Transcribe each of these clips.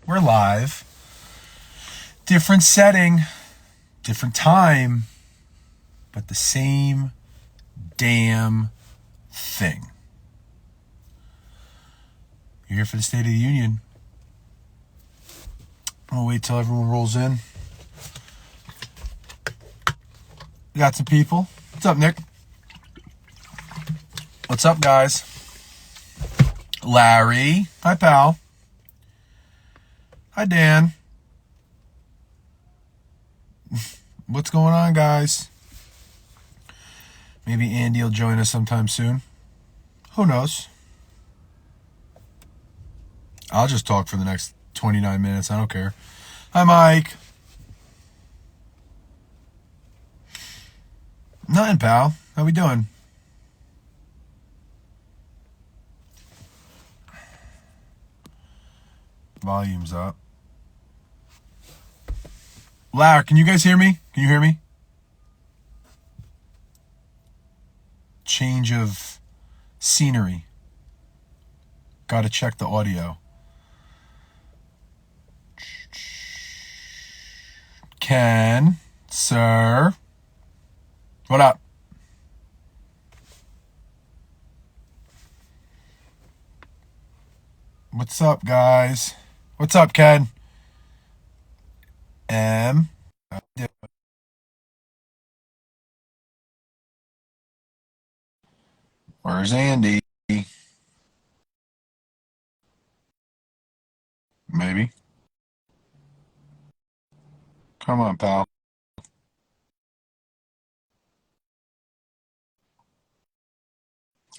We're live. Different setting, different time, but the same damn thing. You're here for the State of the Union. I'll wait till everyone rolls in. We got some people. What's up, Nick? What's up, guys? Larry. Hi, pal. Hi, Dan. What's going on, guys? Maybe Andy will join us sometime soon. Who knows? I'll just talk for the next 29 minutes. I don't care. Hi, Mike. Nothing, pal. How we doing? Volume's up. Larry, can you guys hear me? Can you hear me? Change of scenery. Gotta check the audio. Ken, sir. What up? What's up, guys? What's up, Ken? Where's Andy? Maybe. Come on, pal.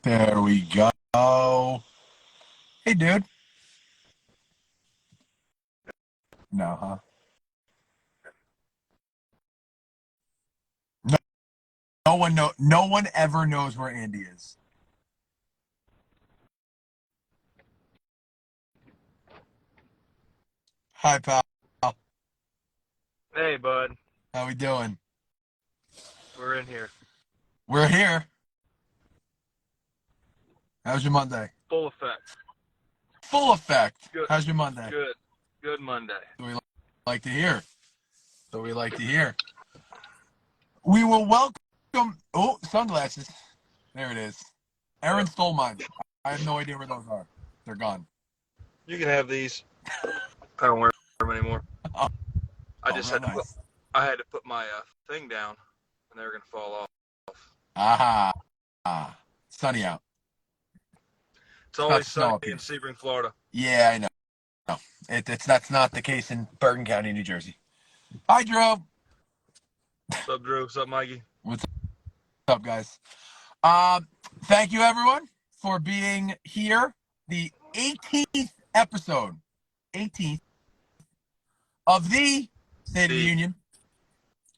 There we go. Hey, dude. No, huh? No one ever knows where Andy is. Hi, pal. Hey, bud. How we doing? We're in here. We're here. How's your Monday? Full effect. Full effect. Good. How's your Monday? Good. Good Monday. We like to hear. So we like to hear. We will welcome. Oh, sunglasses. There it is. Aaron stole mine. I have no idea where those are. They're gone. You can have these. I don't wear them anymore. Oh, I just had to nice. I had to put my thing down, and they were gonna fall off. Aha. Sunny out. It's always sunny in Sebring, Florida. Yeah, I know. No, that's not the case in Bergen County, New Jersey. Hi, Drew. What's up, Drew? What's up, Mikey? What's up, guys? Thank you, everyone, for being here. The 18th episode, 18th of the State of the Union.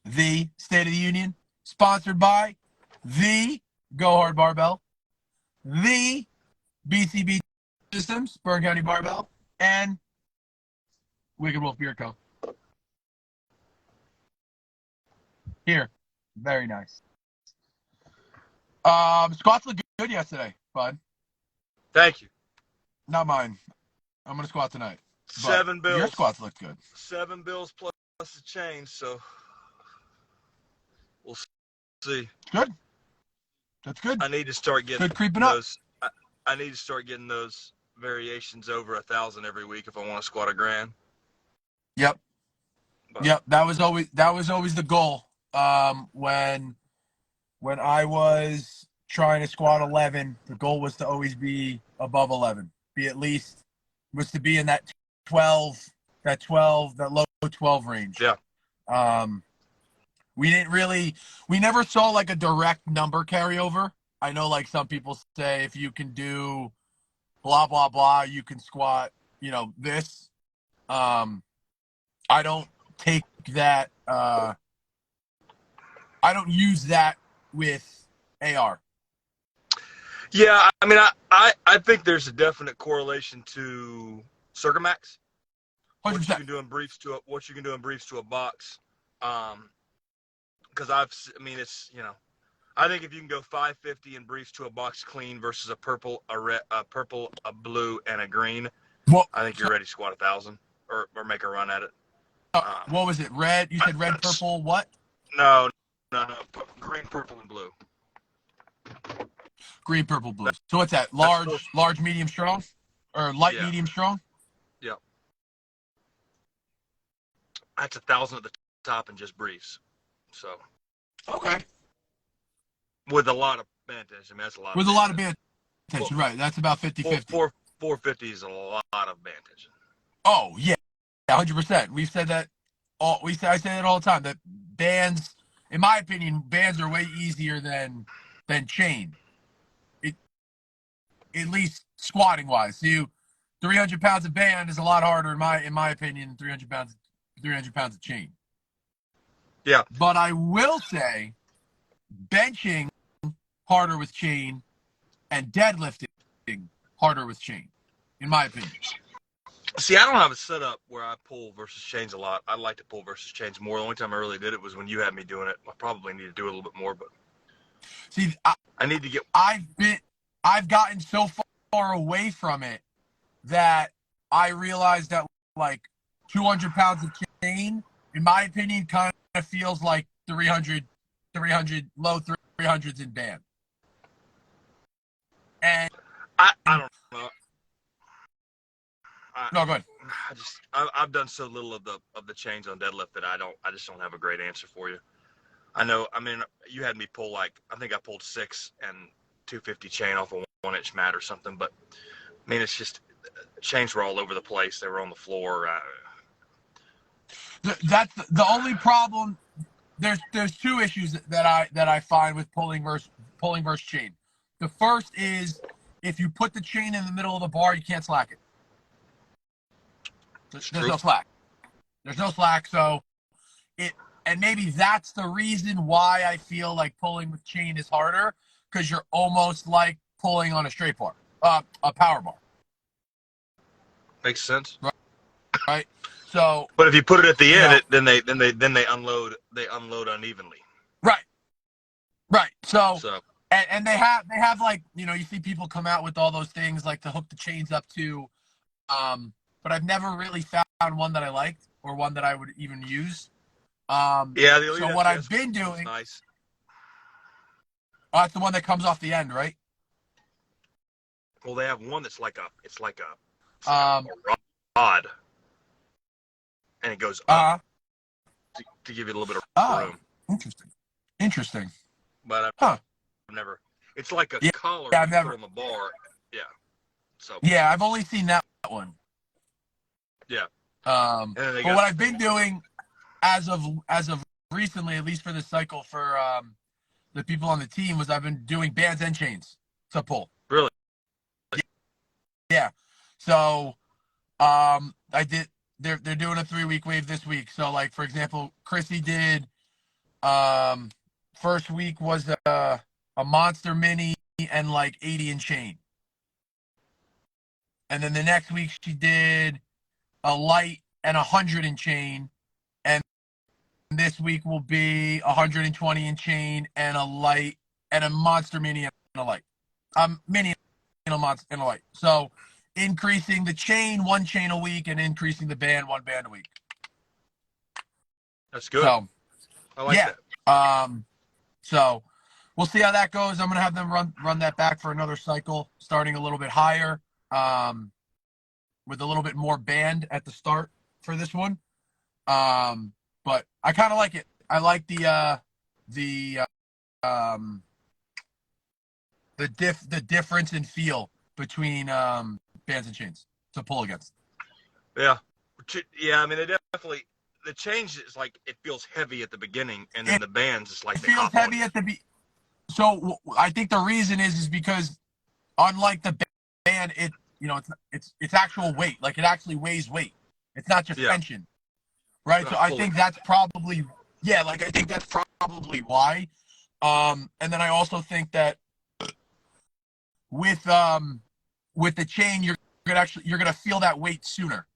The State of the Union, sponsored by the Go Hard Barbell, the BCB Systems, Bergen County Barbell, and Wicked Wolf Beer Co. Here. Very nice. Squats looked good yesterday, bud. Thank you. Not mine. I'm going to squat tonight. 7 bills. Your squats looked good. 7 bills plus the change, so we'll see. Good. That's good. I need to start getting good creeping those. I need to start getting those variations over 1,000 every week if I want to squat a grand. Yep. Yep. That was always the goal. When I was trying to squat 11, the goal was to always be above 11. Was to be in that 12, that low 12 range. Yeah. We never saw like a direct number carryover. I know like some people say if you can do blah, blah, blah, you can squat, this. I don't take that. I don't use that with AR. Yeah, I mean, I think there's a definite correlation to circuit max. 100%. What you can do in briefs to a box. Because it's I think if you can go 550 in briefs to a box clean versus a purple, a blue, and a green, I think you're ready to squat 1,000 or make a run at it. What was it? Red? You said red, purple, what? No. Green, purple, and blue. Green, purple, blue. So what's that? Large, medium, strong? Or light, Yeah. medium, strong? Yep. That's 1,000 at the top and just briefs. So. Okay. With a lot of band tension. I mean, that's a lot With of a lot band of band tension, right. That's about 50-50. 450 is a lot of band tension. Oh, yeah. 100%. We've said that I say that all the time, that bands, in my opinion, bands are way easier than chain. At least squatting wise. So 300 pounds of band is a lot harder in my opinion than 300 pounds of chain. Yeah. But I will say benching harder with chain and deadlifting harder with chain, in my opinion. See, I don't have a setup where I pull versus chains a lot. I like to pull versus chains more. The only time I really did it was when you had me doing it. I probably need to do it a little bit more, but see, I need to get. I've gotten so far away from it that I realized that like 200 pounds of chain, in my opinion, kind of feels like 300 low 300s in band. And I don't know. No, go ahead. I've done so little of the chains on deadlift that I just don't have a great answer for you. I know. I mean, you had me pull I think I pulled 6 and 250 chain off a 1-inch mat or something. But I mean, it's just chains were all over the place. They were on the floor. That's the only problem. There's 2 issues that I find with pulling versus chain. The first is if you put the chain in the middle of the bar, you can't slack it. There's no slack. There's no slack. So and maybe that's the reason why I feel like pulling with chain is harder, because you're almost like pulling on a straight bar, a power bar. Makes sense. Right. So. But if you put it at the end, then they unload unevenly. Right. Right. So and they have like, you see people come out with all those things like to hook the chains up to, but I've never really found one that I liked or one that I would even use. Yeah. So what I've been doing, nice. That's the one that comes off the end, right? Well, they have one that's like a rod, and it goes up to give you a little bit of room. Interesting. But I've never. It's like a collar you put on the bar. Yeah. So. Yeah, I've only seen that one. Yeah. But what I've been doing as of recently, at least for this cycle, for the people on the team, was I've been doing bands and chains to pull. Really? Yeah. So I did. They're doing a 3-week wave this week. So like, for example, Chrissy did. First week was a monster mini and like 80 in chain. And then the next week she did a light and 100 in chain. And this week will be 120 in chain and a light and a monster mini and a light. Mini and a monster and a light. So increasing the chain, 1 chain a week, and increasing the band, 1 band a week. That's good. So, I like that. So we'll see how that goes. I'm gonna have them run that back for another cycle, starting a little bit higher, with a little bit more band at the start for this one. But I kind of like it. I like the difference in feel between bands and chains to pull against. Yeah. I mean, they definitely. The change is like it feels heavy at the beginning, and then the bands is like it feels heavy at the So I think the reason is because unlike the band, it's actual weight. Like it actually weighs weight. It's not just tension, right? So I think that's probably why. And then I also think that with the chain, you're gonna feel that weight sooner.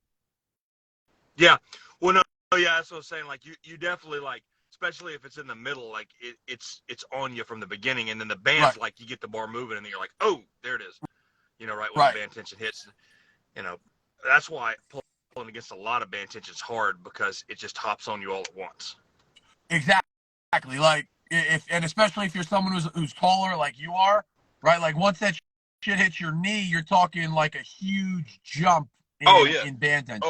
Yeah. Well, no. Yeah, that's what I was saying. Like you definitely like, especially if it's in the middle, like it's on you from the beginning, and then the band's like you get the bar moving, and then you're like, oh, there it is. Right when the band tension hits. That's why against a lot of band tensions hard because it just hops on you all at once. Exactly. Like and especially if you're someone who's taller like you are, right? Like once that shit hits your knee, you're talking like a huge jump in band tension.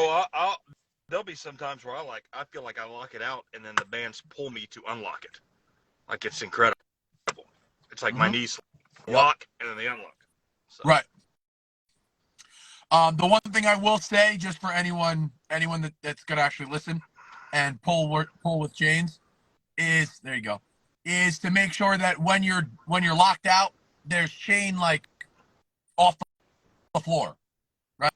There'll be some times where I feel like I lock it out and then the bands pull me to unlock it. Like it's incredible. It's like my knees lock and then they unlock. So. Right. The one thing I will say, just for anyone that's gonna actually listen and pull with chains, is there you go, is to make sure that when you're locked out, there's chain like off the floor, right?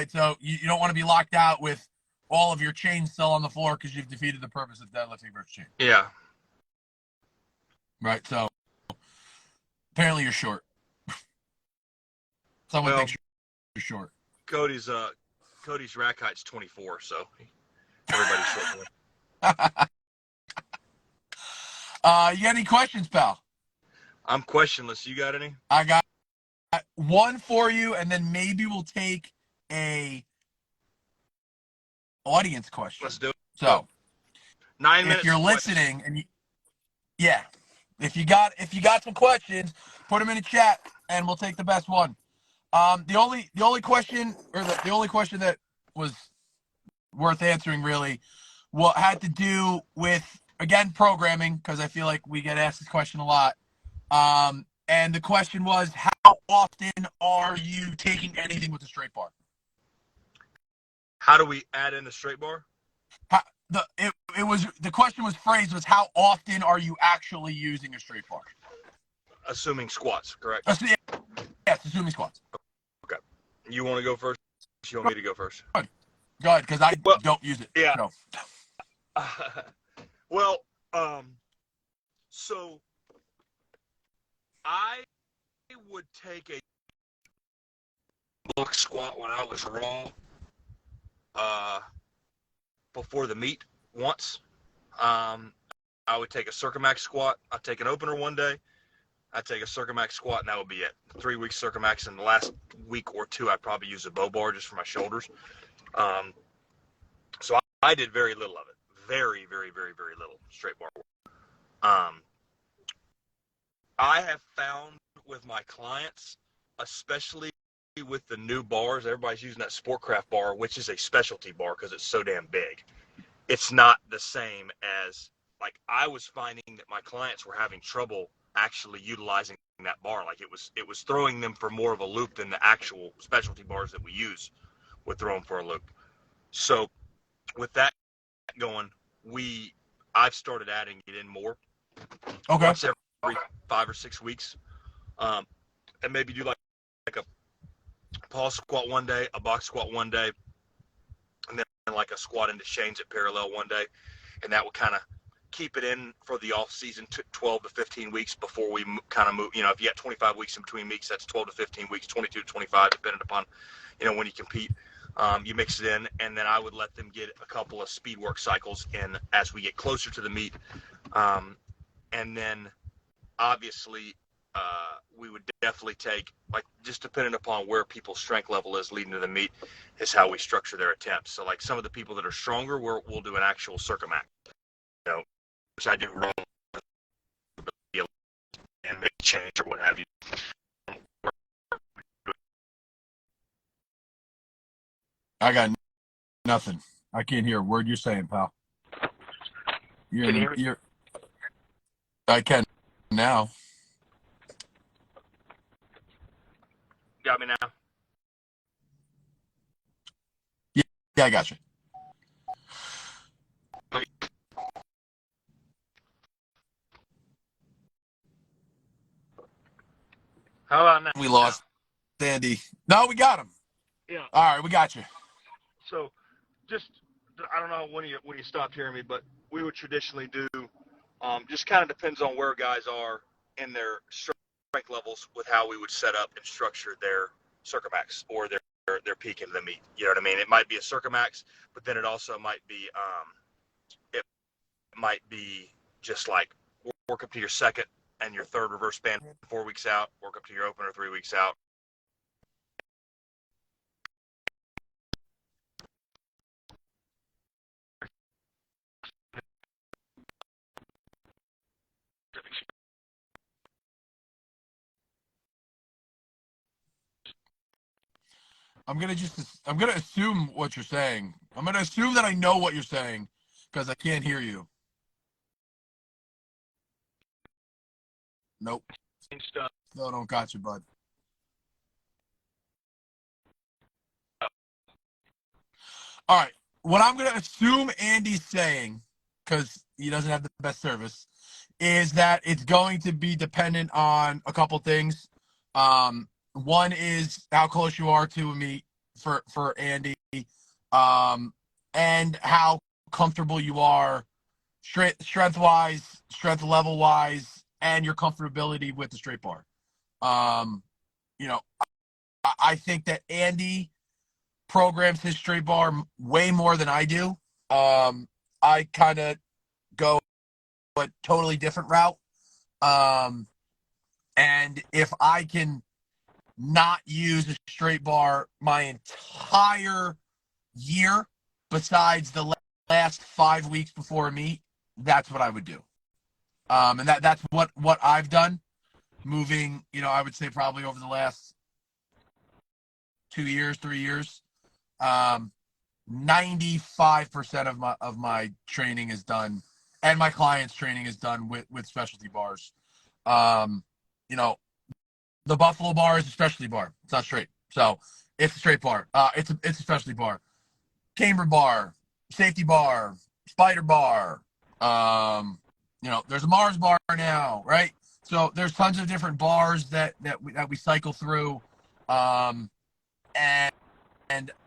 So you don't want to be locked out with all of your chains still on the floor because you've defeated the purpose of deadlifting versus chain. Yeah. Right. So apparently you're short. Someone thinks you're short. Cody's rack height's 24, so everybody's short. You got any questions, pal? I'm questionless. You got any? I got one for you, and then maybe we'll take a audience question. Let's do it. So 9 minutes. If you're listening, and if you got some questions, put them in the chat, and we'll take the best one. The only question, or the only question that was worth answering really, had to do with, again, programming, because I feel like we get asked this question a lot. And the question was, how often are you taking anything with a straight bar? How do we add in a straight bar? The question was phrased was, how often are you actually using a straight bar? Assuming squats, correct? Yes, assuming squats. Okay. You want to go first? You want me to go first? Go ahead, because I don't use it. Yeah. So. So I would take a bulk squat when I was raw before the meet once. I would take a Circumax squat. I'd take an opener one day. I'd take a Circumax squat, and that would be it. 3 weeks Circumax, and the last week or two, I'd probably use a bow bar just for my shoulders. So I did very little of it. Very, very, very, very little straight bar work. I have found with my clients, especially with the new bars, everybody's using that Sportcraft bar, which is a specialty bar because it's so damn big. It's not the same as, like, I was finding that my clients were having trouble actually utilizing that bar. Like it was throwing them for more of a loop than the actual specialty bars that we use would throw them for a loop. So with that going, I've started adding it in more. Okay. Once every 5 or 6 weeks. And maybe do like a pause squat one day, a box squat one day, and then like a squat into chains at parallel one day. And that will kind of keep it in for the off season, 12 to 15 weeks before we kind of move. You know, if you got 25 weeks in between meets, that's 12 to 15 weeks, 22 to 25, depending upon, when you compete. You mix it in, and then I would let them get a couple of speed work cycles in as we get closer to the meet. And then obviously we would definitely take, like, just depending upon where people's strength level is leading to the meet is how we structure their attempts. So like some of the people that are stronger, we'll do an actual Circumax, which I do wrong and make a change or what have you. I got nothing. I can't hear a word you're saying, pal. Can you hear me? I can now. Got me now? Yeah, I got you. How about now? We lost Sandy. No, we got him. Yeah. All right, we got you. So just, I don't know when you stopped hearing me, but we would traditionally do, just kind of depends on where guys are in their strength levels with how we would set up and structure their Circumax or their peak into the meet. You know what I mean? It might be a Circumax, but then it also might be, just like work up to your second and your third reverse band 4 weeks out, work up to your opener 3 weeks out. I'm gonna assume what you're saying. I'm gonna assume that I know what you're saying because I can't hear you. Nope. Stuff. No, don't got you, bud. All right. What I'm gonna assume Andy's saying, because he doesn't have the best service, is that it's going to be dependent on a couple things. One is how close you are to a meet for Andy, and how comfortable you are strength wise, strength level wise, and your comfortability with the straight bar. Um, you know, I think that Andy programs his straight bar way more than I do. I kind of go a totally different route. Um, and if I can not use a straight bar my entire year, besides the last 5 weeks before a meet, that's what I would do. And that's what I've done. Moving, I would say probably over the last 2 years, 3 years. 95% of my training is done, and my clients' training is done with specialty bars. Um, you know, the Buffalo bar is a specialty bar. It's not straight, so it's a straight bar. It's a specialty bar. Camber bar, safety bar, spider bar. There's a Mars bar now, right? So there's tons of different bars that we cycle through, and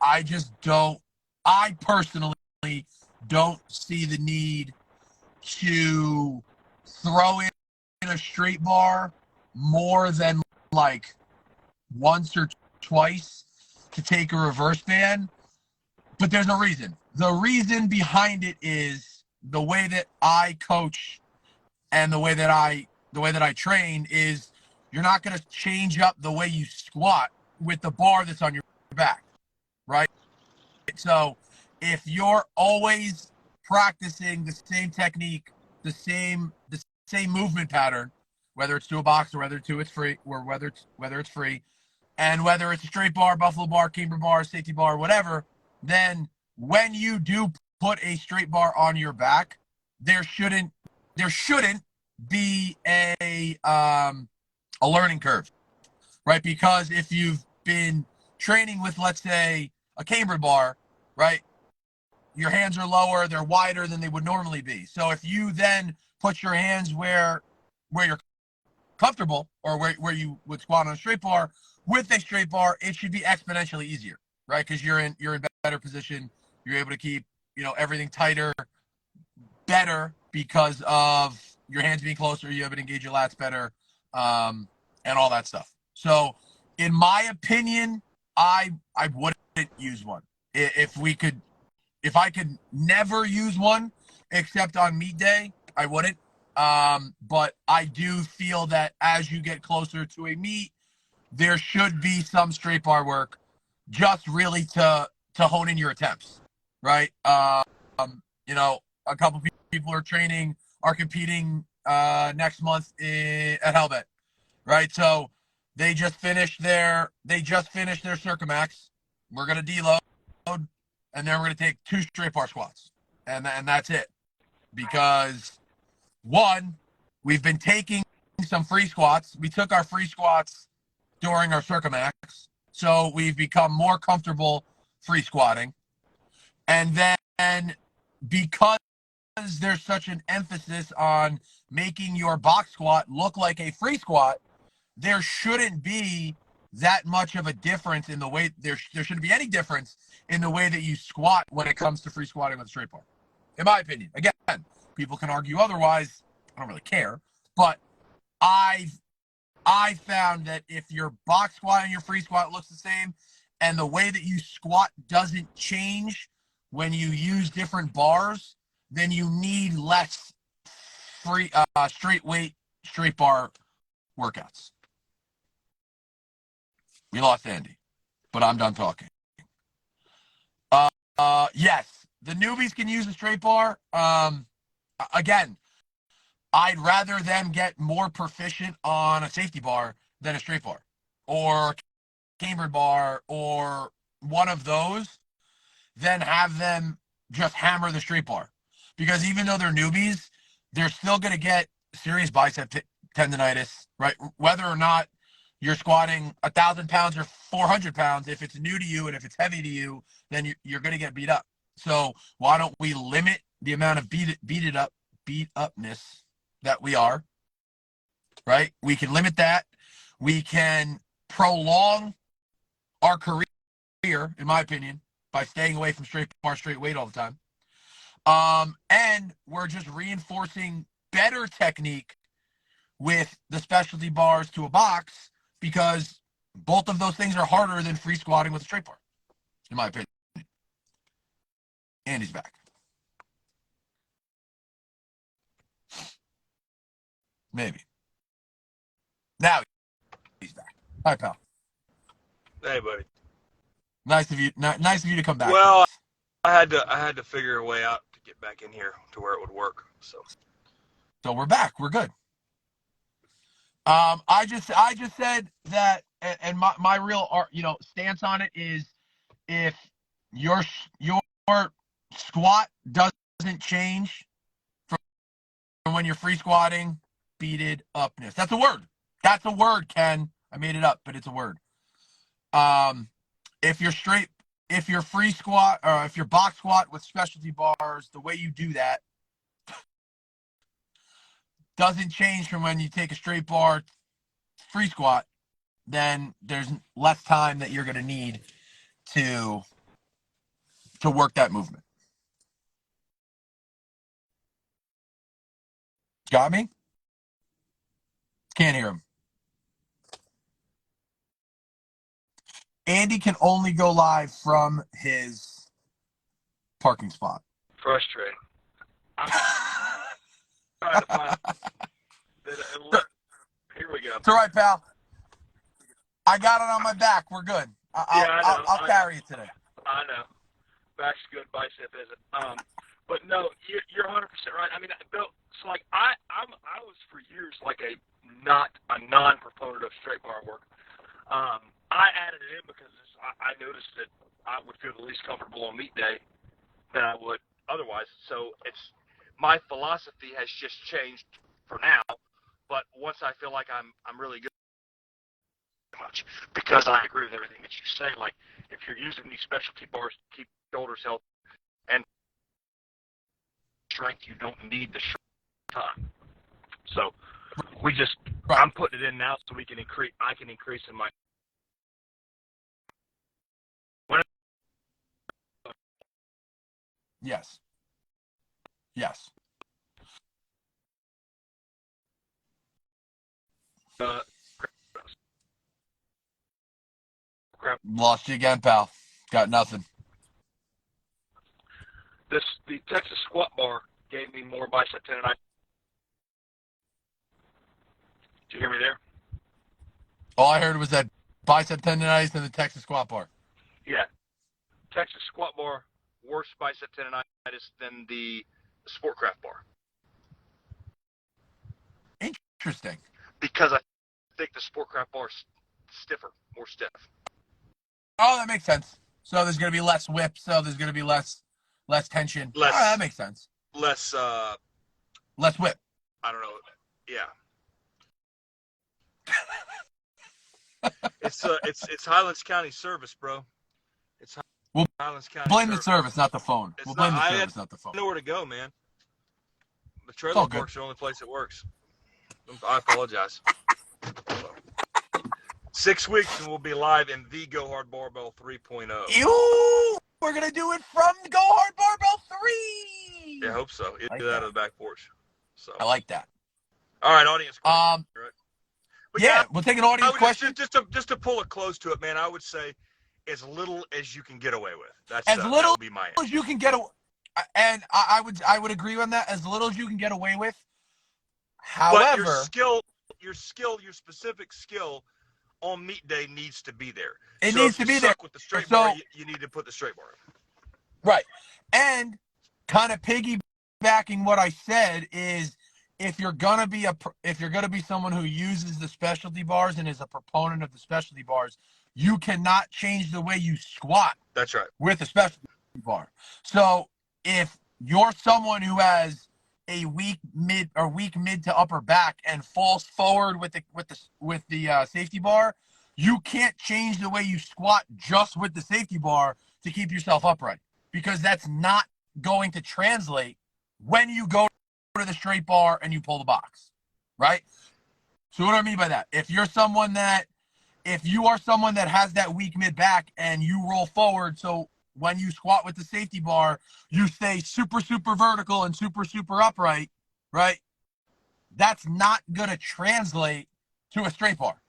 I just don't. I personally don't see the need to throw in a straight bar more than like once or twice to take a reverse band. But there's a reason. The reason behind it is the way that I coach and the way that I train is you're not going to change up the way you squat with the bar that's on your back, right? So if you're always practicing the same technique, the same movement pattern, whether it's to a box or whether it's free, or whether it's free, and whether it's a straight bar, buffalo bar, camber bar, safety bar, whatever, then when you do put a straight bar on your back, there shouldn't be a learning curve, right? Because if you've been training with, let's say, a camber bar, right, your hands are lower, they're wider than they would normally be. So if you then put your hands where you're comfortable, or where you would squat on a straight bar with a straight bar, it should be exponentially easier, right? Because you're in better position, you're able to keep everything tighter, better, because of your hands being closer, you have to engage your lats better, and all that stuff. So in my opinion, I wouldn't use one. If I could never use one except on meet day, I wouldn't. But I do feel that as you get closer to a meet, there should be some straight bar work, just really to hone in your attempts, right? A couple people are competing next month at Helvet, right? So they just finished their Circumax. We're gonna deload, and then we're gonna take 2 straight bar squats, and that's it. Because one, we've been taking some free squats. We took our free squats during our Circumax, so we've become more comfortable free squatting. And then because there's such an emphasis on making your box squat look like a free squat, there shouldn't be that much of a difference in the way there shouldn't be any difference in the way that you squat when it comes to free squatting with a straight bar, in my opinion. Again, people can argue otherwise. I don't really care, but I found that if your box squat and your free squat looks the same, and the way that you squat doesn't change when you use different bars, then you need less straight weight straight bar workouts. We lost Andy, but I'm done talking. Yes, the newbies can use a straight bar. Again, I'd rather them get more proficient on a safety bar than a straight bar, or cambered bar, or one of those, then have them just hammer the straight bar. Because even though they're newbies, they're still going to get serious bicep tendonitis, right? Whether or not you're squatting 1,000 pounds or 400 pounds, if it's new to you and if it's heavy to you, then you're going to get beat up. So why don't we limit the amount of beat upness that we are, right? We can limit that. We can prolong our career, in my opinion, by staying away from straight bar, straight weight all the time. And we're just reinforcing better technique with the specialty bars to a box, because both of those things are harder than free squatting with a straight bar, in my opinion. Andy's back. Maybe. Now he's back. Hi, pal. Hey, buddy. Nice of you to come back. Well, I had to figure a way out to get back in here to where it would work. So we're back. We're good. I just said that, and my real stance on it is, if your squat doesn't change from when you're free squatting, beated upness. That's a word. That's a word, Ken. I made it up, but it's a word. If you're free squat, or if you're box squat with specialty bars, the way you do that doesn't change from when you take a straight bar free squat, then there's less time that you're going to need to work that movement. Got me? Can't hear him. Andy can only go live from his parking spot. frustrating. I'm trying to find here we go. It's all right, pal. I got it on my back. We're good. I'll carry it today. I know. Back's good, bicep isn't. But no, you're 100% right. I mean, Bill, so like I was for years like a non-proponent of straight bar work. I added it in because I noticed that I would feel the least comfortable on meet day than I would otherwise. So my philosophy has just changed for now. But once I feel like I'm really good, much, because I agree with everything that you say. Like, if you're using these specialty bars to keep shoulders healthy and strength, you don't need the time. So I'm putting it in now so I can increase in my. Yes. Yes. Crap. Lost you again, pal. Got nothing. The Texas squat bar gave me more bicep tendonitis. Did you hear me there? All I heard was that bicep tendonitis and the Texas squat bar. Yeah. Texas squat bar, worse bicep tendonitis than the Sportcraft bar. Interesting. Because I think the Sportcraft bar is stiffer, more stiff. Oh, that makes sense. So there's going to be less whip. So there's going to be less tension. That makes sense. Less whip. I don't know. Yeah. It's Highlands County service, bro. It's Highlands County. Blame the service, not the phone. We'll blame the service, not the phone. I know where to go, man. The trailer park's the only place it works. I apologize. 6 weeks and we'll be live in the Go Hard Barbell 3.0. We're going to do it from Go Hard Barbell 3. Yeah, I hope so. Either that or the back porch. So I like that. All right, audience question. Right? Yeah, we'll take an audience question. Just to pull it close to it, man, I would say as little as you can get away with. As little as you can get away. And I would agree on that. As little as you can get away with. However, but your specific skill on meet day needs to be there. It needs to be there. With the straight bar, you need to put the straight bar in. Right. And kind of piggybacking what I said is, if you're gonna be someone who uses the specialty bars and is a proponent of the specialty bars, you cannot change the way you squat That's right. with a specialty bar. So if you're someone who has a weak mid to upper back and falls forward with the safety bar, you can't change the way you squat just with the safety bar to keep yourself upright, because that's not going to translate when you go to the straight bar and you pull the box, right? So what do I mean by that? If you are someone that has that weak mid back and you roll forward, so when you squat with the safety bar, you stay super, super vertical and super, super upright, right? That's not going to translate to a straight bar,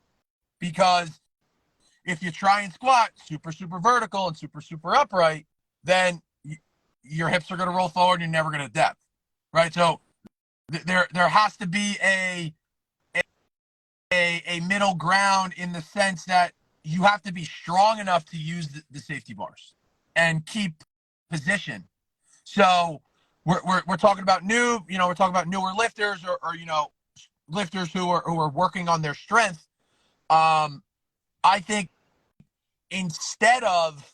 because if you try and squat super, super vertical and super, super upright, then your hips are going to roll forward and you're never going to depth, right? So there has to be a middle ground, in the sense that you have to be strong enough to use the safety bars and keep position. So we're talking about we're talking about newer lifters, or lifters who are working on their strength. I think instead of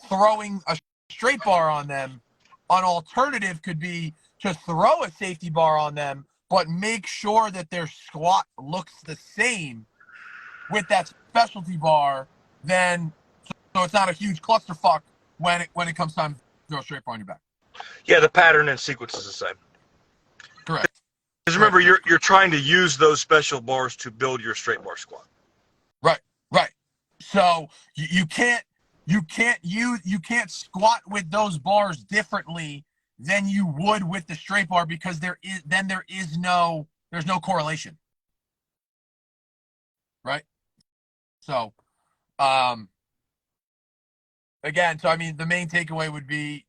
throwing a straight bar on them, an alternative could be to throw a safety bar on them, but make sure that their squat looks the same with that specialty bar. Then, so it's not a huge clusterfuck when it comes time to throw a straight bar on your back. Yeah, the pattern and sequence is the same. Correct. Because Correct. remember, you're trying to use those special bars to build your straight bar squat. Right. Right. So you can't squat with those bars differently than you would with the straight bar, because there's no correlation. Right. So, again, so I mean, the main takeaway would be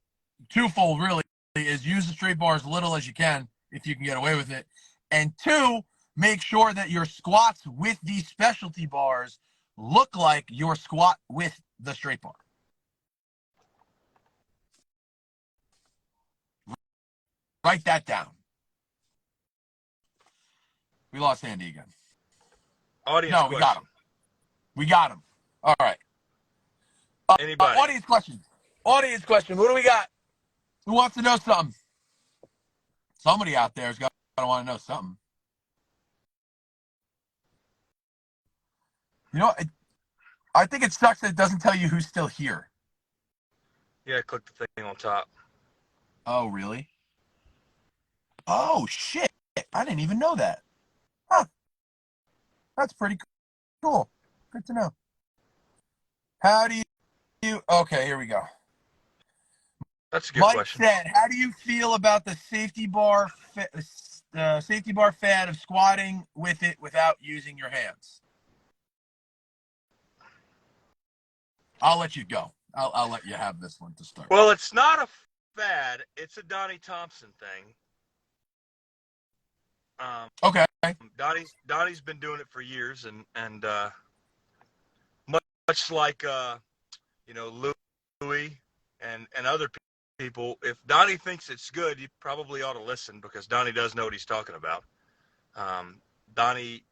twofold, really, is use the straight bar as little as you can if you can get away with it. And two, make sure that your squats with these specialty bars look like your squat with the straight bar. Write that down. We lost Andy again. Audience No, we got him. We got him. All right. Anybody? Audience question. Audience question. What do we got? Who wants to know something? Somebody out there is going to want to know something. You know, I think it sucks that it doesn't tell you who's still here. Yeah, click the thing on top. Oh, really? Oh, shit. I didn't even know that. Huh. That's pretty cool. Good to know. How do you... Okay, here we go. That's a good Mike question. said, how do you feel about the safety bar fad of squatting with it without using your hands? I'll let you go. I'll let you have this one to start. Well, it's not a fad. It's a Donnie Thompson thing. Okay. Donnie's been doing it for years, and much like Louis and other people, if Donnie thinks it's good, you probably ought to listen, because Donnie does know what he's talking about. Donnie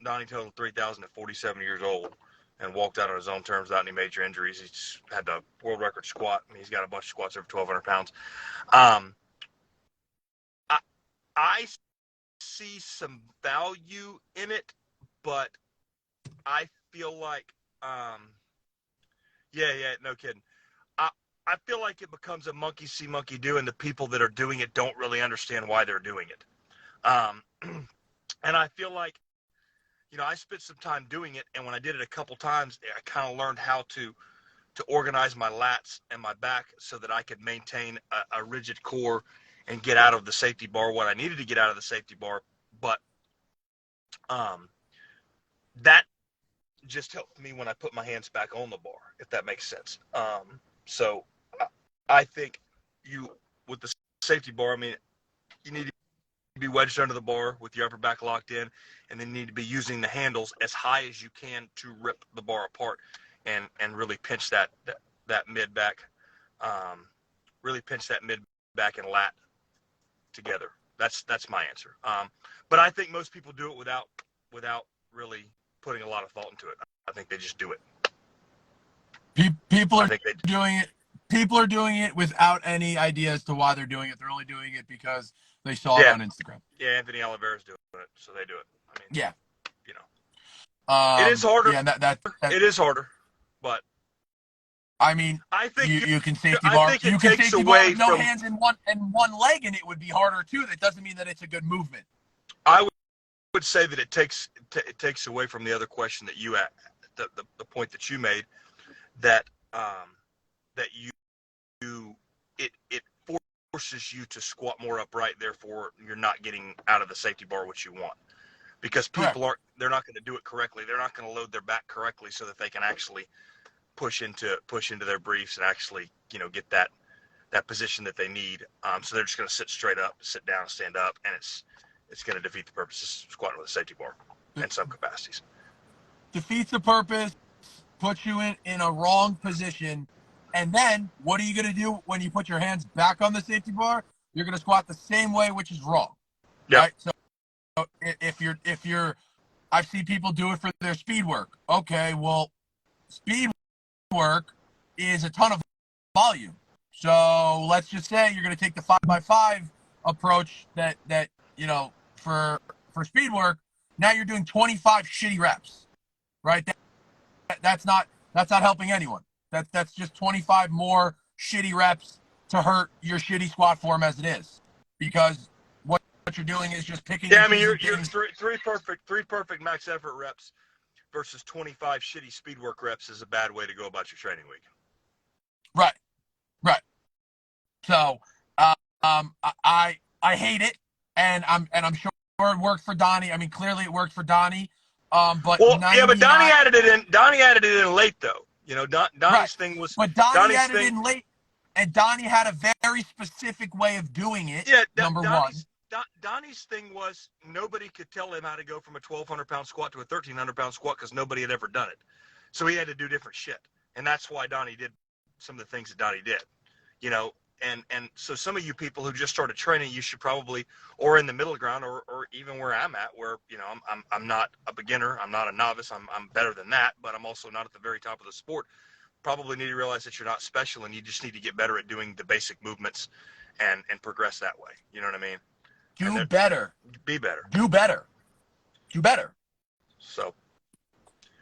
totaled 3,000 at 47 years old and walked out on his own terms without any major injuries. He's had the world record squat. I mean, he's got a bunch of squats over 1,200 pounds. I see some value in it, but I feel like, no kidding. I feel like it becomes a monkey see, monkey do, and the people that are doing it don't really understand why they're doing it. And I feel like, I spent some time doing it, and when I did it a couple times, I kind of learned how to organize my lats and my back so that I could maintain a rigid core and get out of the safety bar what I needed to get out of the safety bar. But that just helped me when I put my hands back on the bar, if that makes sense. So I think with the safety bar, I mean, you need to be wedged under the bar with your upper back locked in, and then you need to be using the handles as high as you can to rip the bar apart and really pinch that mid back, really pinch that mid back and lat together. That's my answer. But I think most people do it without really putting a lot of thought into it. I think they just do it. People I are think they. doing it. People are doing it without any idea as to why they're doing it. They're only doing it because they saw it Yeah, on Instagram. yeah. Anthony Oliveira's doing it, so they do it. I mean, Yeah. you know, it is harder. Yeah. That It is harder, but I mean, I think you can safety I bar. think it You can takes safety bar away with no from. hands and one leg, and it would be harder too. That doesn't mean that it's a good movement. I would say that it takes away from the other question that you at the point that you made that that it forces you to squat more upright. Therefore, you're not getting out of the safety bar what you want because Correct. they're not going to do it correctly. They're not going to load their back correctly so that they can actually push into their briefs and actually get that position that they need. So they're just going to sit straight up, sit down, stand up, and it's going to defeat the purpose of squatting with a safety bar in some capacities. Defeats the purpose. Puts you in a wrong position. And then what are you going to do when you put your hands back on the safety bar? You're going to squat the same way, which is wrong. Yep. Right? So if you're I've seen people do it for their speed work. Okay, well, speed work is a ton of volume. So let's just say you're going to take the 5x5 approach that for speed work. Now you're doing 25 shitty reps, right? That's not helping anyone. That's just 25 more shitty reps to hurt your shitty squat form as it is, because what you're doing is just picking Yeah, and I mean choosing you're things. three perfect max effort reps versus 25 shitty speed work reps is a bad way to go about your training week. Right, right. So I hate it, and I'm sure it worked for Donnie. I mean, clearly it worked for Donnie. But Well, yeah, but 99 Donnie added it in late though. right. Donnie's thing was But Donnie Donnie's added thing. in late, and Donnie had a very specific way of doing it. Yeah, Number one. Donnie's thing was nobody could tell him how to go from a 1,200-pound squat to a 1,300-pound squat because nobody had ever done it. So he had to do different shit, and that's why Donnie did some of the things that Donnie did. And so some of you people who just started training, you should probably, or in the middle ground, or even where I'm at, where I'm not a beginner, I'm not a novice, I'm better than that, but I'm also not at the very top of the sport. Probably need to realize that you're not special, and you just need to get better at doing the basic movements, and progress that way. You know what I mean? Do better. Be better. Do better. Do better. So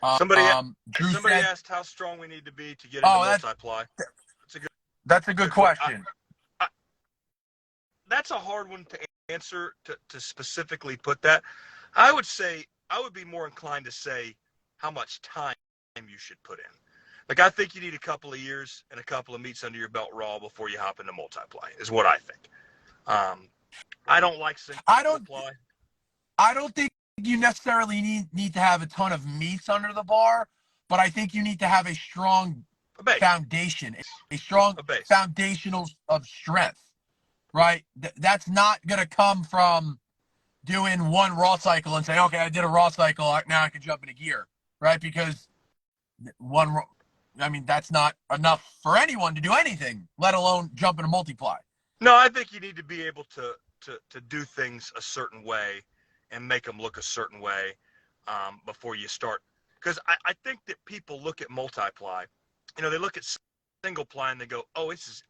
Drew somebody said, asked how strong we need to be to get into multiply. That's a good question. That's a hard one to answer, to specifically put that. I would be more inclined to say how much time you should put in. Like, I think you need a couple of years and a couple of meets under your belt raw before you hop into multiply, is what I think. I don't like singleply. I don't think you necessarily need to have a ton of meats under the bar, but I think you need to have a strong foundation, a strong foundational of strength, right? That's not going to come from doing one raw cycle and say, okay, I did a raw cycle, now I can jump into gear, right? Because that's not enough for anyone to do anything, let alone jump into multiply. No, I think you need to be able to do things a certain way and make them look a certain way before you start. Because I think that people look at multiply, they look at singleply and they go, oh, it's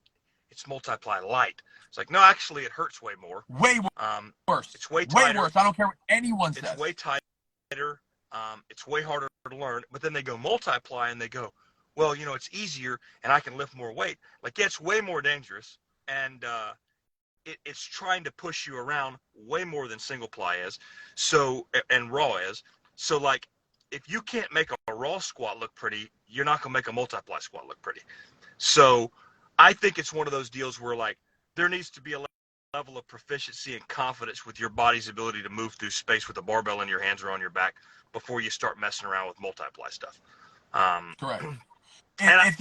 multiply light. It's like, no, actually it hurts way more. Way worse. It's way tighter. Way worse. I don't care what anyone says. It's way tighter. It's way harder to learn. But then they go multiply and they go, well, it's easier and I can lift more weight. Like, yeah, it's way more dangerous. And it's trying to push you around way more than singleply is. So, and raw is. So, like, if you can't make a raw squat look pretty, you're not going to make a multiply squat look pretty. So I think it's one of those deals where, like, there needs to be a level of proficiency and confidence with your body's ability to move through space with a barbell in your hands or on your back before you start messing around with multiply stuff. Correct. If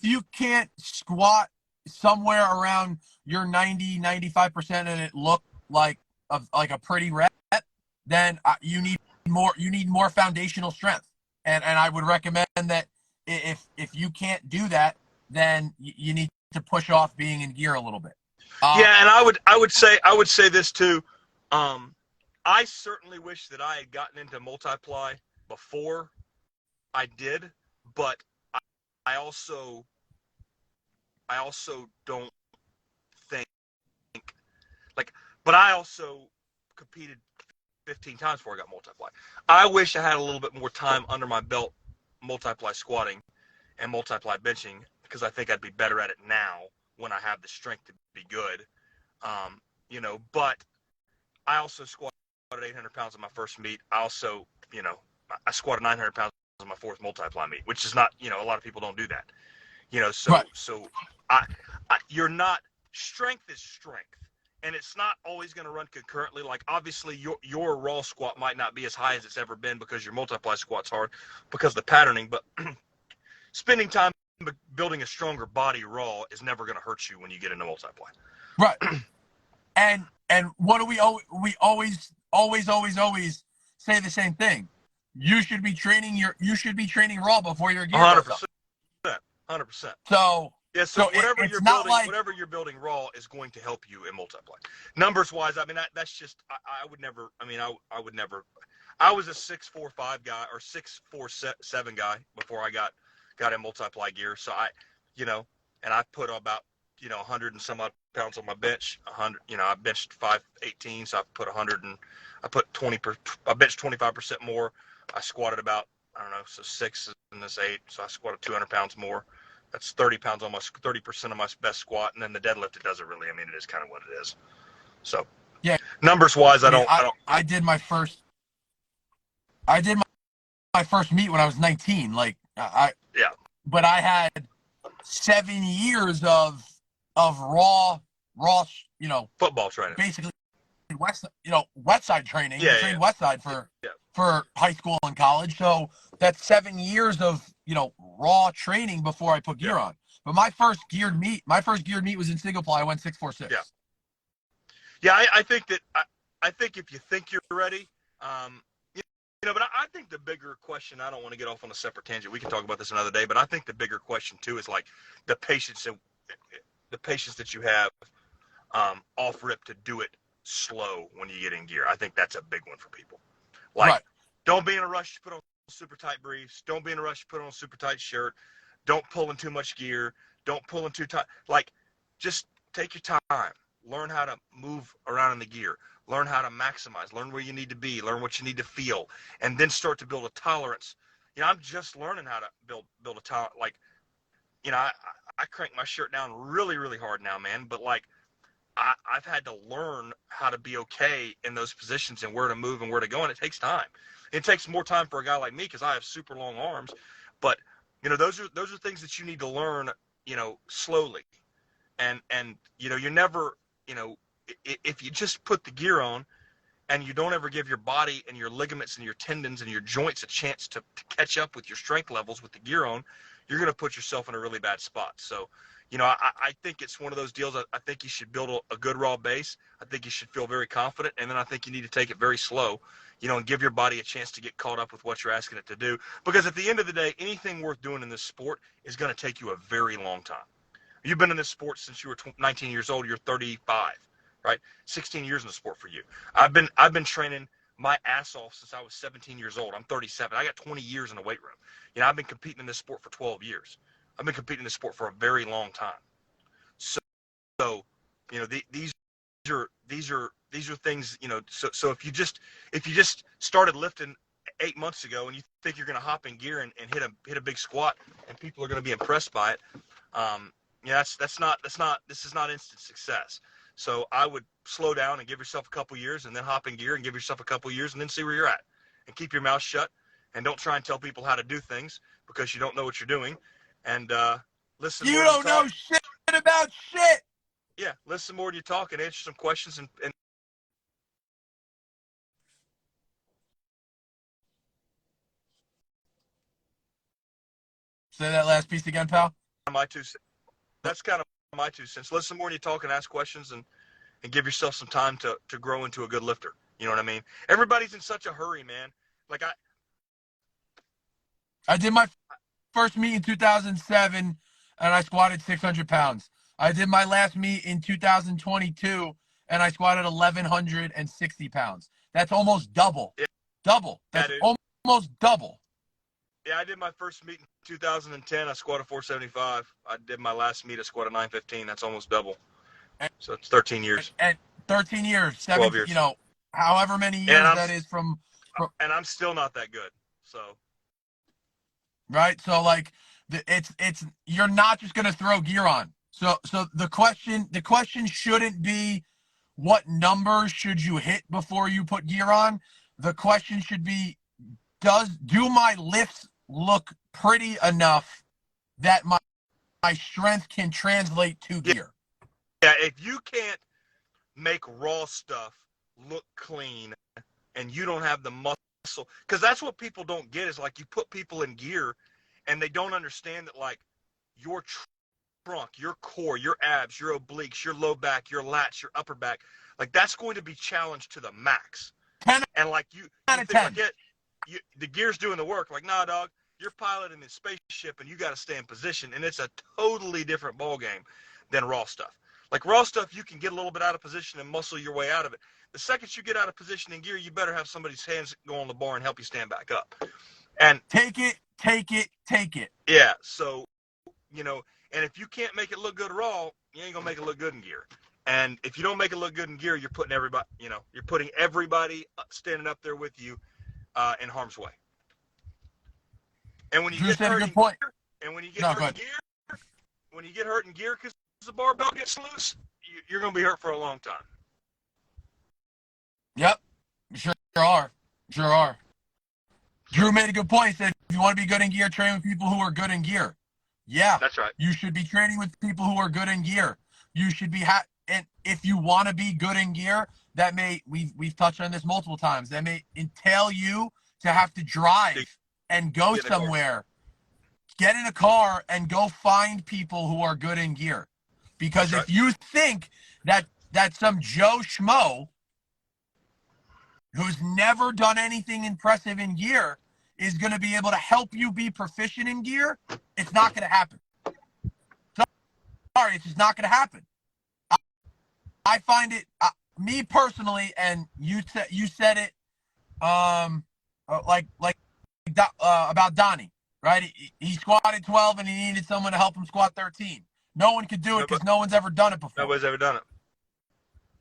you can't squat somewhere around your 90-95% and it look like a pretty rep, then you need more foundational strength. And I would recommend that if you can't do that, then you need to push off being in gear a little bit. Yeah, and I would say this too. I certainly wish that I had gotten into multiply before I did, but I also don't think like, but I also competed 15 times before I got multiply. I wish I had a little bit more time under my belt multiply squatting and multiply benching, because I think I'd be better at it now when I have the strength to be good. But I also squatted 800 pounds on my first meet. I also, I squatted 900 pounds on my fourth multiply meet, which is not, a lot of people don't do that. Right. So you're not, strength is strength. And it's not always going to run concurrently. Like, obviously, your raw squat might not be as high as it's ever been because your multiply squat's hard because of the patterning. But spending time building a stronger body raw is never going to hurt you when you get into multiply. Right. And what do we always say the same thing? You should be training raw before your gear goes up. 100%. So yeah, so whatever it's you're not building, like, whatever you're building raw is going to help you in multiply. Numbers wise, I mean, that's just, I would never. I mean, I would never. I was a 6'4" guy or 6'4" guy before I got in multiply gear. So and I put about 100 and some odd pounds on my bench. 100, I benched 518, so I put 100 and I put 20 per. I benched 25% more. I squatted about, I don't know, so 6 and this 8, so I squatted 200 pounds more. That's 30 pounds, almost 30% of my best squat, and then the deadlift, it doesn't really. I mean, it is kind of what it is. So, yeah, numbers wise, I don't. I did my first meet when I was 19. Like, Yeah. But I had 7 years of raw, football training, basically west side training. Yeah, I trained west side for high school and college. So that's 7 years of raw training before I put gear on. But my first geared meet was in singleply. I went 6'4". Yeah. I think that I think if you think you're ready, but I think the bigger question, I don't want to get off on a separate tangent. We can talk about this another day, but I think the bigger question too is like the patience that you have off rip to do it slow when you get in gear. I think that's a big one for people. Like, right. Don't be in a rush to put on super tight briefs. Don't be in a rush to put on a super tight shirt. Don't pull in too much gear. Don't pull in too tight. Like, just take your time. Learn how to move around in the gear. Learn how to maximize. Learn where you need to be. Learn what you need to feel. And then start to build a tolerance. I'm just learning how to build a tolerance. Like, I crank my shirt down really, really hard now, man. But, like, I've had to learn how to be okay in those positions and where to move and where to go, and it takes time. It takes more time for a guy like me because I have super long arms, but those are things that you need to learn, slowly, and you're never, if you just put the gear on and you don't ever give your body and your ligaments and your tendons and your joints a chance to catch up with your strength levels with the gear on, you're going to put yourself in a really bad spot. So, I think it's one of those deals. I think you should build a good raw base. I think you should feel very confident, and then I think you need to take it very slow, and give your body a chance to get caught up with what you're asking it to do. Because at the end of the day, anything worth doing in this sport is going to take you a very long time. You've been in this sport since you were 19 years old. You're 35, right? 16 years in the sport for you. I've been training my ass off since I was 17 years old. I'm 37. I got 20 years in the weight room. I've been competing in this sport for 12 years. I've been competing in this sport for a very long time. So these are things, so if you just started lifting 8 months ago and you think you're going to hop in gear and hit a big squat and people are going to be impressed by it, this is not instant success. So I would slow down and give yourself a couple years and then hop in gear and give yourself a couple years and then see where you're at, and keep your mouth shut and don't try and tell people how to do things because you don't know what you're doing. And listen. You don't know shit about shit. Yeah, listen more than you talk and answer some questions and say that last piece again, pal. That's kind of my 2 cents. Listen more than you talk and ask questions and give yourself some time to grow into a good lifter. You know what I mean? Everybody's in such a hurry, man. Like I did my first meet in 2007 and I squatted 600 pounds. I did my last meet in 2022 and I squatted 1,160 pounds. That's almost double. Yeah. Double. That's almost double. Yeah, I did my first meet in 2010. I squatted 475. I did my last meet. I squatted 915. That's almost double. And, So it's 13 years, and 13 years, 12 17, years, however many and years that is I'm still not that good. So right. So like it's you're not just going to throw gear on. So the question shouldn't be what numbers should you hit before you put gear on. The question should be, do my lifts look pretty enough that my strength can translate to yeah, gear? yeah. If you can't make raw stuff look clean, and you don't have the muscle, because that's what people don't get is like you put people in gear, and they don't understand that like your trunk, your core, your abs, your obliques, your low back, your lats, your upper back, like that's going to be challenged to the max. 10 And like out you of think like 10. it, the gear's doing the work. Like, nah, dog, you're piloting the spaceship and you got to stay in position, and it's a totally different ball game than raw stuff. Like raw stuff, you can get a little bit out of position and muscle your way out of it. The second you get out of position in gear, you better have somebody's hands go on the bar and help you stand back up. And Take it, take it, take it. yeah, so and if you can't make it look good raw, you ain't gonna make it look good in gear. And if you don't make it look good in gear, you're putting everybody standing up there with you in harm's way. And when you Drew get said a hurt good in point. gear, and when you get No, hurt go in ahead. gear, when you get hurt in gear because the barbell gets loose, you're gonna be hurt for a long time. Yep, sure are. Sure are. So Drew made a good point. He said, if you want to be good in gear, train with people who are good in gear. Yeah, that's right. you should be training with people who are good in gear. You should be and if you want to be good in gear, we've touched on this multiple times. That may entail you to have to drive and go Get in the car. somewhere, get in a car and go find people who are good in gear. Because That's right. if you think that some Joe Schmo who's never done anything impressive in gear is going to be able to help you be proficient in gear, it's not going to happen. Sorry, it's just not going to happen. I find it, me personally, and you said it, like about Donnie, right? He squatted 12 and he needed someone to help him squat 13. No one could do it because no one's ever done it before. Nobody's ever done it.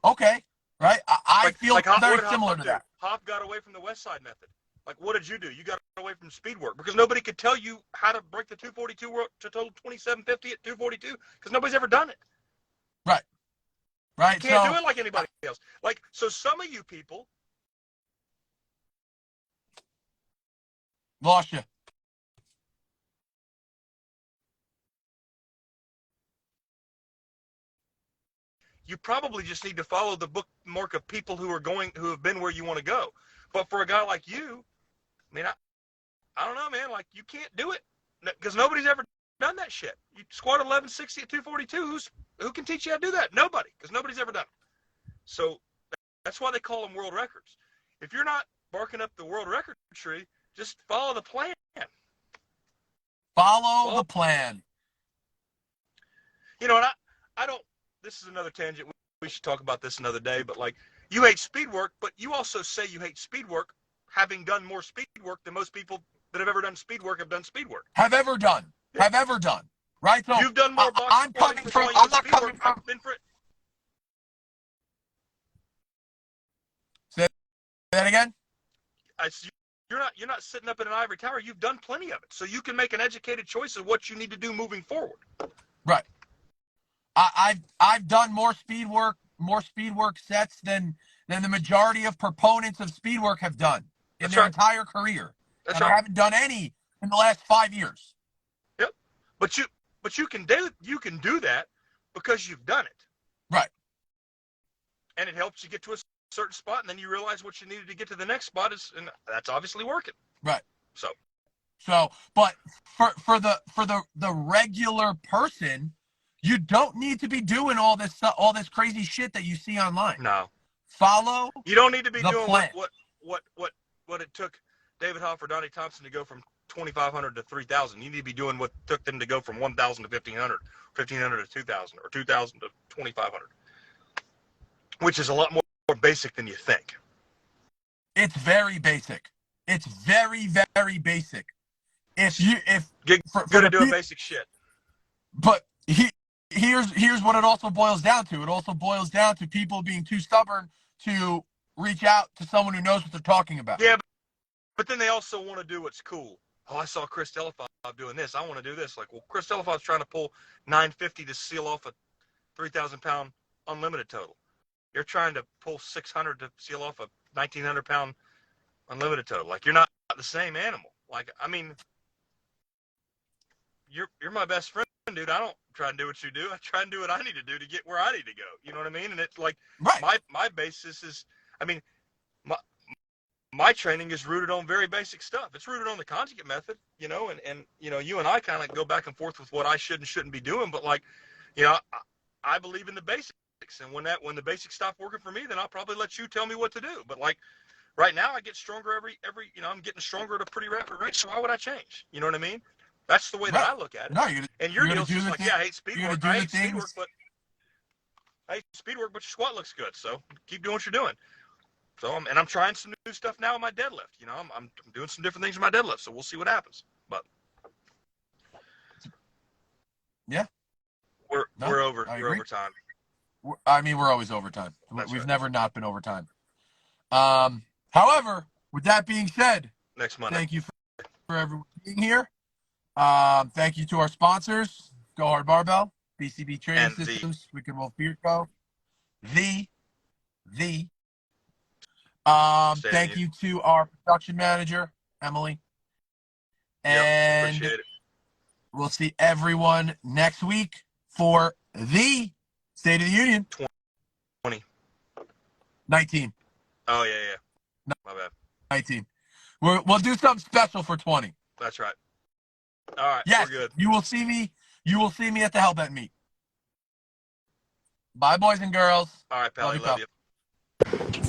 Okay, right? I feel very what did similar Hop to do? that. Hop got away from the West Side method. Like, what did you do? You got away from speed work because nobody could tell you how to break the 242 to total 2750 at 242 because nobody's ever done it. Right. Right. You can't do it like anybody else. Like, so some of you people lost you. You probably just need to follow the bookmark of people who have been where you want to go. But for a guy like you, I mean, I don't know, man. Like, you can't do it because nobody's ever done that shit. You squat 1160 at 242. Who can teach you how to do that? Nobody, because nobody's ever done it. So that's why they call them world records. If you're not barking up the world record tree, just follow the plan. Follow the plan. And I don't. This is another tangent. We should talk about this another day. But like, you hate speed work, but you also say you hate speed work, having done more speed work than most people that have ever done speed work have done speed work. Have ever done. Right? So you've done more box I'm coming from. I'm not coming from. Say that again. You're not sitting up in an ivory tower. You've done plenty of it, so you can make an educated choice of what you need to do moving forward. Right. I've done more speed work sets than the majority of proponents of speed work have done in their entire career. And I haven't done any in the last 5 years. Yep. But you can do that because you've done it. Right. And it helps you get to a certain spot, and then you realize what you needed to get to the next spot and that's obviously working. Right. So, but for the regular person, you don't need to be doing all this crazy shit that you see online. No. Follow. You don't need to be doing plan. what it took David Hoff or Donnie Thompson to go from 2,500 to 3,000. You need to be doing what took them to go from 1,000 to 1,500, 1,500 to 2,000, or 2,000 to 2,500, which is a lot more basic than you think. It's very basic. It's very, very basic. if Get for good the at doing people, basic shit. but here's what it also boils down to. It also boils down to people being too stubborn to reach out to someone who knows what they're talking about. Yeah, but then they also want to do what's cool. Oh, I saw Chris Delafive doing this. I want to do this. Like, well, Chris Delafive's trying to pull 950 to seal off a 3,000-pound unlimited total. You're trying to pull 600 to seal off a 1,900-pound unlimited total. Like, you're not the same animal. Like, I mean, you're my best friend, dude. I don't try and do what you do. I try and do what I need to do to get where I need to go. You know what I mean? And it's like Right. my basis is, I mean, my training is rooted on very basic stuff. It's rooted on the conjugate method, you know, and you know, you and I kind of go back and forth with what I should and shouldn't be doing, but like, you know, I believe in the basics, and when the basics stop working for me, then I'll probably let you tell me what to do. But like right now, I get stronger every you know, I'm getting stronger at a pretty rapid rate, so why would I change? You know what I mean? That's the way that Right. I look at it. No, And your you're gonna deal's do just the like, thing. yeah, I hate speed You're work. gonna I do the hate speed work, things. but your squat looks good, so keep doing what you're doing. So I'm trying some new stuff now in my deadlift. You know, I'm doing some different things in my deadlift. So we'll see what happens. But Yeah. we're No, we're over I we're agree. over time. I mean, we're always overtime. That's We've right. never not been overtime. However, with that being said, Next Monday. thank you for everyone being here. Thank you to our sponsors, Go Hard Barbell, BCB Training And Systems, Wicked Wolf Beard Co. The State of thank you. you to our production manager, Emily. Yep. And Appreciate it. we'll see everyone next week for the State of the Union 20. 19. Oh yeah. My bad. 19. We'll do something special for 20. That's right. All right. Yes, We're good. you will see me. You will see me at the Hellbent meet. Bye, boys and girls. All right, Love Pally. you, Love pal. you.